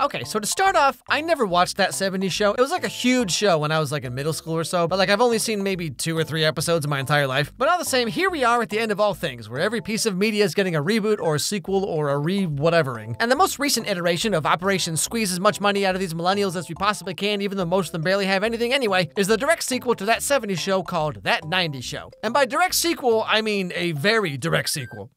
Okay, so to start off, I never watched that 70s show. It was like a huge show when I was like in middle school or so, but like I've only seen maybe 2 or 3 episodes in my entire life. But all the same, here we are at the end of all things, where every piece of media is getting a reboot or a sequel or a re-whatevering. And the most recent iteration of Operation Squeeze as much money out of these millennials as we possibly can, even though most of them barely have anything anyway, is the direct sequel to that 70s show called That 90s Show. And by direct sequel, I mean a very direct sequel.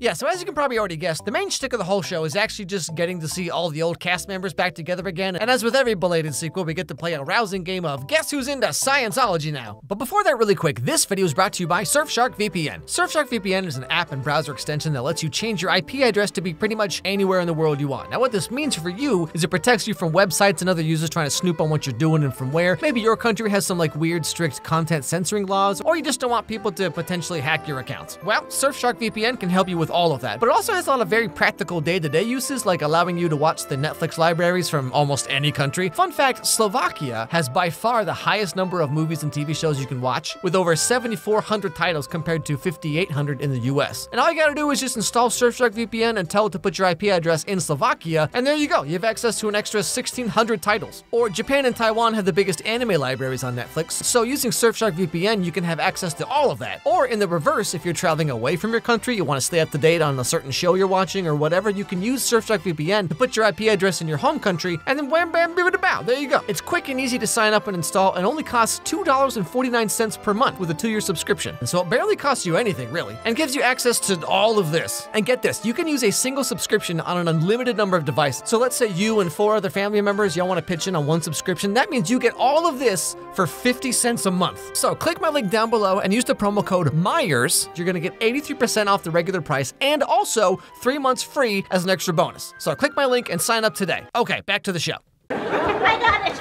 Yeah, so as you can probably already guess, the main shtick of the whole show is actually just getting to see all the old cast members back together again, and as with every belated sequel, we get to play a rousing game of Guess Who's Into Scientology Now? But before that, really quick, this video is brought to you by Surfshark VPN. Surfshark VPN is an app and browser extension that lets you change your IP address to be pretty much anywhere in the world you want. Now what this means for you is it protects you from websites and other users trying to snoop on what you're doing and from where. Maybe your country has some like weird strict content censoring laws, or you just don't want people to potentially hack your accounts. Well, Surfshark VPN can help you with all of that, but it also has a lot of very practical day-to-day uses, like allowing you to watch the Netflix libraries from almost any country. Fun fact, Slovakia has by far the highest number of movies and TV shows you can watch, with over 7,400 titles compared to 5,800 in the US. And all you gotta do is just install Surfshark VPN and tell it to put your IP address in Slovakia, and there you go, you have access to an extra 1,600 titles. Or Japan and Taiwan have the biggest anime libraries on Netflix, so using Surfshark VPN, you can have access to all of that. Or in the reverse, if you're traveling away from your country, you wanna stay up to date on a certain show you're watching or whatever, you can use Surfshark VPN to put your IP address in your home country, and then wham bam bibbidi bow, there you go. It's quick and easy to sign up and install, and only costs $2.49 per month with a 2-year subscription. And so it barely costs you anything, really, and gives you access to all of this. And get this, you can use a single subscription on an unlimited number of devices. So let's say you and 4 other family members, y'all want to pitch in on one subscription. That means you get all of this for 50 cents a month. So click my link down below and use the promo code Meyers. You're gonna get 83% off the regular price, and also 3 months free as an extra bonus. So click my link and sign up today. Okay, back to the show. I got it.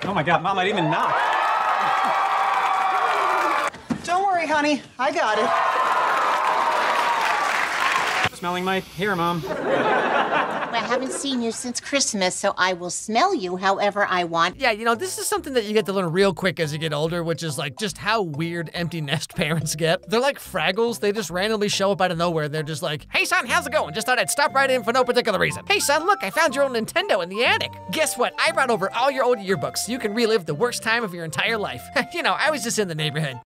Oh my God, Mom, I didn't even knock. Don't worry, honey. I got it. Smelling my hair, Mom. Well, I haven't seen you since Christmas, so I will smell you however I want. Yeah, you know, this is something that you get to learn real quick as you get older, which is like just how weird empty nest parents get. They're like Fraggles. They just randomly show up out of nowhere. They're just like, hey son, how's it going? Just thought I'd stop right in for no particular reason. Hey son, look, I found your old Nintendo in the attic. Guess what? I brought over all your old yearbooks so you can relive the worst time of your entire life. You know, I was just in the neighborhood.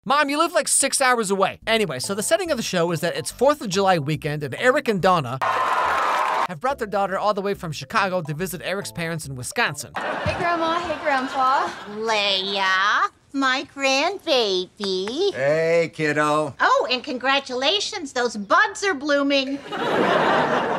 Mom, you live like 6 hours away. Anyway, so the setting of the show is that it's 4th of July weekend, and Eric and Donna have brought their daughter all the way from Chicago to visit Eric's parents in Wisconsin. Hey, Grandma. Hey, Grandpa. Leia, my grandbaby. Hey, kiddo. Oh, and congratulations, those buds are blooming.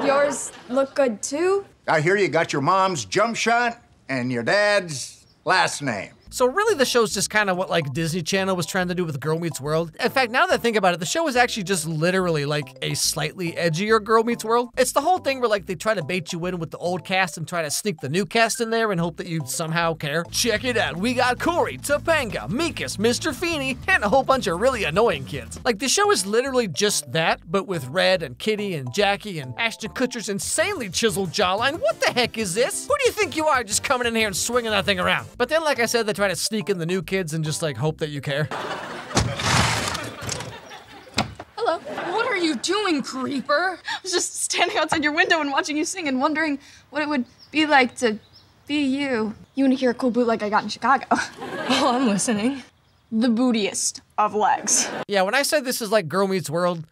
Yours look good, too? I hear you got your mom's jump shot and your dad's last name. So really the show's just kind of what like Disney Channel was trying to do with Girl Meets World. In fact, now that I think about it, the show is actually just literally like a slightly edgier Girl Meets World. It's the whole thing where like they try to bait you in with the old cast and try to sneak the new cast in there and hope that you somehow care. Check it out, we got Corey, Topanga, Meekus, Mr. Feeney, and a whole bunch of really annoying kids. Like the show is literally just that, but with Red and Kitty and Jackie and Ashton Kutcher's insanely chiseled jawline. What the heck is this? Who do you think you are just coming in here and swinging that thing around? But then, like I said, they try to sneak in the new kids and just like hope that you care. Hello. What are you doing, creeper? I was just standing outside your window and watching you sing and wondering what it would be like to be you. You want to hear a cool bootleg I got in Chicago? Oh, I'm listening. The bootiest of legs. Yeah, when I said this is like Girl Meets World,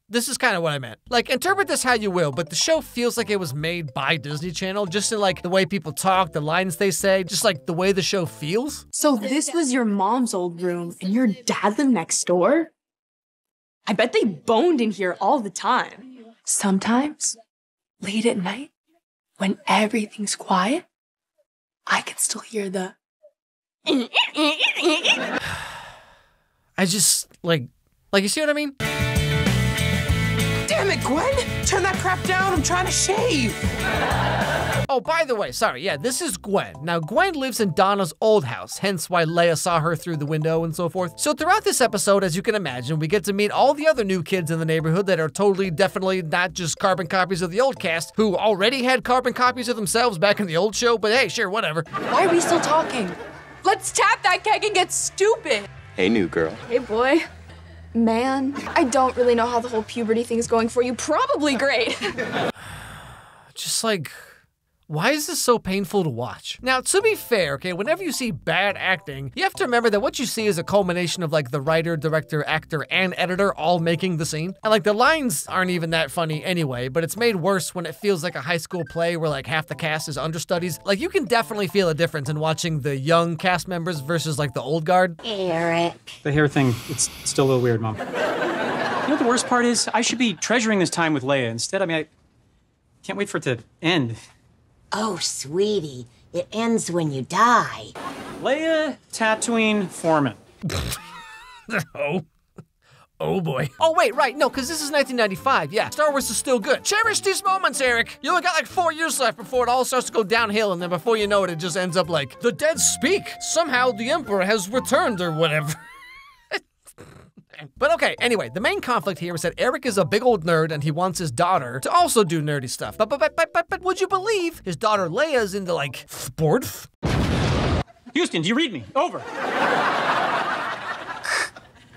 this is kind of what I meant. Like, interpret this how you will, but the show feels like it was made by Disney Channel, just in like the way people talk, the lines they say, just like the way the show feels. So this was your mom's old room and your dad lived next door? I bet they boned in here all the time. Sometimes, late at night, when everything's quiet, I can still hear the I just, like you see what I mean? Damn it, Gwen! Turn that crap down, I'm trying to shave! Oh, by the way, sorry, yeah, this is Gwen. Now, Gwen lives in Donna's old house, hence why Leia saw her through the window and so forth. So throughout this episode, as you can imagine, we get to meet all the other new kids in the neighborhood that are totally, definitely not just carbon copies of the old cast, who already had carbon copies of themselves back in the old show, but hey, sure, whatever. Why are we still talking? Let's tap that keg and get stupid. Hey, new girl. Hey, boy. Man, I don't really know how the whole puberty thing's going for you. Probably great. Just like, why is this so painful to watch? Now, to be fair, okay, whenever you see bad acting, you have to remember that what you see is a culmination of like the writer, director, actor, and editor all making the scene. And like the lines aren't even that funny anyway, but it's made worse when it feels like a high school play where like half the cast is understudies. Like you can definitely feel a difference in watching the young cast members versus like the old guard. Eric. The hair thing, it's still a little weird, Mom. You know what the worst part is? I should be treasuring this time with Leia. Instead, I can't wait for it to end. Oh, sweetie, it ends when you die. Leia Tatooine Foreman. Oh boy. Oh wait, right, no, because this is 1995, yeah. Star Wars is still good. Cherish these moments, Eric. You only got like 4 years left before it all starts to go downhill, and then before you know it, it just ends up like, the dead speak. Somehow the Emperor has returned or whatever. But okay, anyway, the main conflict here is that Eric is a big old nerd and he wants his daughter to also do nerdy stuff. But would you believe his daughter Leia's into like sports? Houston, do you read me? Over.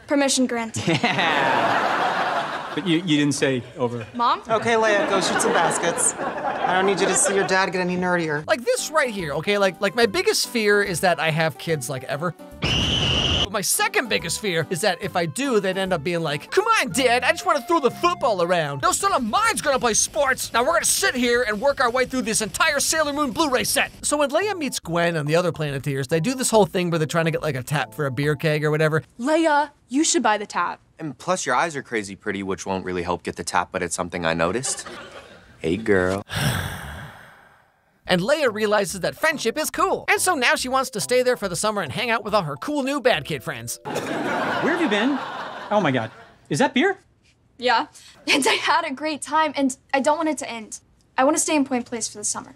Permission granted. Yeah. But you didn't say over. Mom? Okay, Leia, go shoot some baskets. I don't need you to see your dad get any nerdier. Like this right here, okay? Like my biggest fear is that I have kids like ever. But my second biggest fear is that if I do, they'd end up being like, come on, Dad, I just want to throw the football around. No son of mine's gonna play sports. Now we're gonna sit here and work our way through this entire Sailor Moon Blu-ray set. So when Leia meets Gwen and the other Planeteers, they do this whole thing where they're trying to get like a tap for a beer keg or whatever. Leia, you should buy the tap. And plus, your eyes are crazy pretty, which won't really help get the tap, but it's something I noticed. Hey, girl. And Leia realizes that friendship is cool. And so now she wants to stay there for the summer and hang out with all her cool new bad kid friends. Where have you been? Oh my God. Is that beer? Yeah, and I had a great time, and I don't want it to end. I want to stay in Point Place for the summer.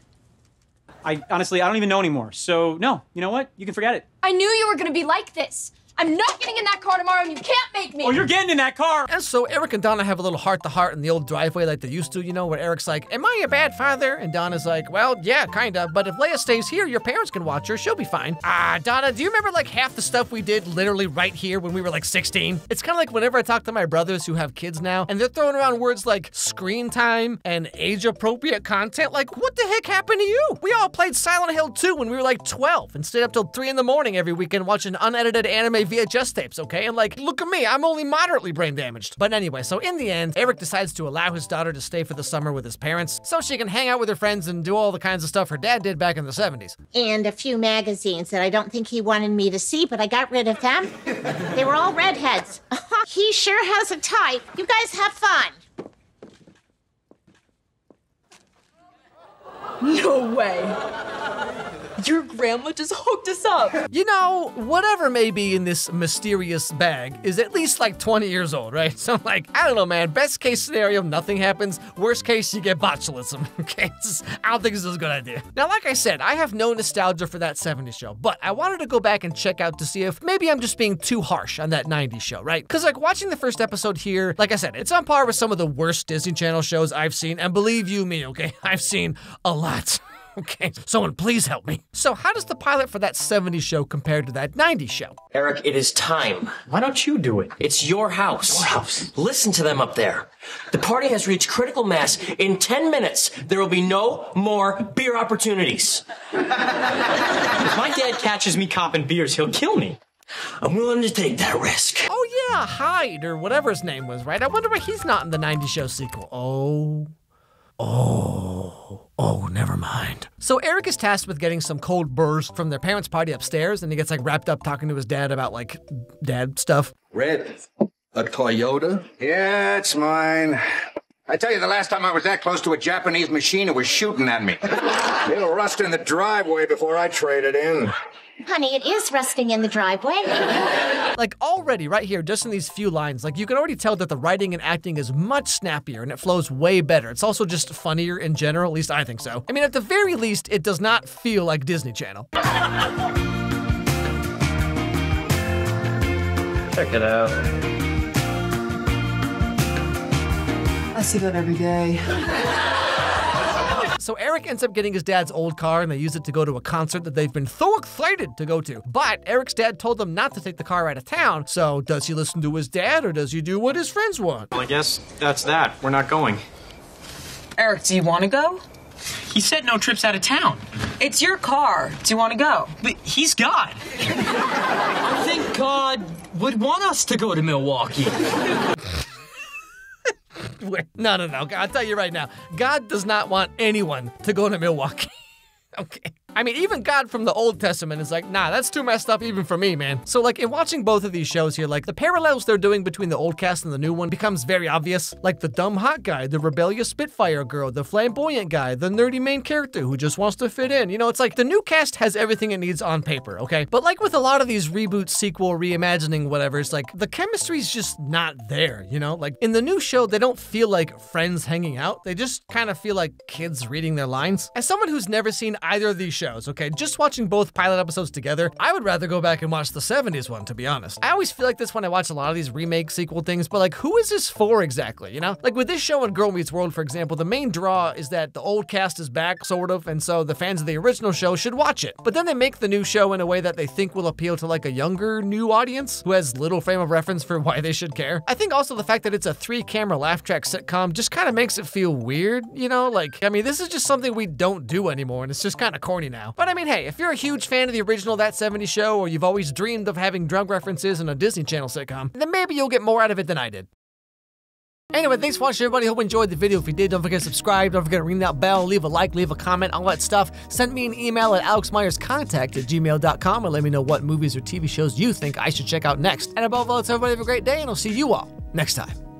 Honestly, I don't even know anymore. So, no, you know what? You can forget it. I knew you were going to be like this. I'm not getting in that car tomorrow, and you can't make me. Oh, you're getting in that car. And so Eric and Donna have a little heart-to-heart in the old driveway like they used to, you know, where Eric's like, am I a bad father? And Donna's like, well, yeah, kinda, but if Leia stays here, your parents can watch her, she'll be fine. Donna, do you remember like half the stuff we did literally right here when we were like 16? It's kind of like whenever I talk to my brothers who have kids now, and they're throwing around words like screen time and age-appropriate content, like what the heck happened to you? We all played Silent Hill 2 when we were like 12 and stayed up till 3 in the morning every weekend watching unedited anime VHS tapes, okay? And like, look at me, I'm only moderately brain damaged. But anyway, so in the end, Eric decides to allow his daughter to stay for the summer with his parents so she can hang out with her friends and do all the kinds of stuff her dad did back in the 70s. And a few magazines that I don't think he wanted me to see, but I got rid of them. They were all redheads. He sure has a type. You guys have fun. No way. Your grandma just hooked us up. You know, whatever may be in this mysterious bag is at least like 20 years old, right? So like, I don't know, man, best case scenario, nothing happens. Worst case, you get botulism, okay? I don't think this is a good idea. Now, like I said, I have no nostalgia for that 70s show, but I wanted to go back and check out to see if maybe I'm just being too harsh on that 90s show, right? Because like watching the first episode here, like I said, it's on par with some of the worst Disney Channel shows I've seen, and believe you me, okay, I've seen a lot. Okay, someone please help me. So how does the pilot for that 70s show compare to that 90s show? Eric, it is time. Why don't you do it? It's your house. Your house. Listen to them up there. The party has reached critical mass. In 10 minutes, there will be no more beer opportunities. If my dad catches me copping beers, he'll kill me. I'm willing to take that risk. Oh yeah, Hyde, or whatever his name was, right? I wonder why he's not in the 90s show sequel. Oh, never mind. So Eric is tasked with getting some cold burrs from their parents' party upstairs, and he gets like wrapped up talking to his dad about like dad stuff. Red, a Toyota? Yeah, it's mine. I tell you, the last time I was that close to a Japanese machine, it was shooting at me. It'll rust in the driveway before I trade it in. Honey, it is rusting in the driveway. Like already, right here, just in these few lines, like you can already tell that the writing and acting is much snappier and it flows way better. It's also just funnier in general, at least I think so. I mean, at the very least, it does not feel like Disney Channel. Check it out. I see that every day. So Eric ends up getting his dad's old car and they use it to go to a concert that they've been so excited to go to. But Eric's dad told them not to take the car out of town. So does he listen to his dad or does he do what his friends want? Well, I guess that's that. We're not going. Eric, do you want to go? He said no trips out of town. It's your car. Do you want to go? But he's God. I think God would want us to go to Milwaukee. No. I'll tell you right now, God does not want anyone to go to Milwaukee. Okay. I mean, even God from the Old Testament is like, nah, that's too messed up even for me, man. So like in watching both of these shows here, like the parallels they're doing between the old cast and the new one becomes very obvious. Like the dumb hot guy, the rebellious Spitfire girl, the flamboyant guy, the nerdy main character who just wants to fit in. You know, it's like the new cast has everything it needs on paper, okay? But like with a lot of these reboot, sequel, reimagining, whatever, it's like the chemistry's just not there, you know? Like in the new show, they don't feel like friends hanging out. They just kind of feel like kids reading their lines. As someone who's never seen either of these shows, okay, just watching both pilot episodes together, I would rather go back and watch the 70s one, to be honest. I always feel like this when I watch a lot of these remake sequel things, but like, who is this for exactly, you know? Like with this show and Girl Meets World, for example, the main draw is that the old cast is back, sort of, and so the fans of the original show should watch it. But then they make the new show in a way that they think will appeal to like a younger, new audience who has little frame of reference for why they should care. I think also the fact that it's a 3-camera laugh track sitcom just kind of makes it feel weird, you know? Like, I mean, this is just something we don't do anymore, and it's just kind of corny now. But I mean, hey, if you're a huge fan of the original That 70s Show, or you've always dreamed of having drug references in a Disney Channel sitcom, then maybe you'll get more out of it than I did. Anyway, thanks for watching, everybody. Hope you enjoyed the video. If you did, don't forget to subscribe. Don't forget to ring that bell, leave a like, leave a comment, all that stuff. Send me an email at alexmeyerscontact@gmail.com and let me know what movies or TV shows you think I should check out next. And above all, let's everybody have a great day, and I'll see you all next time.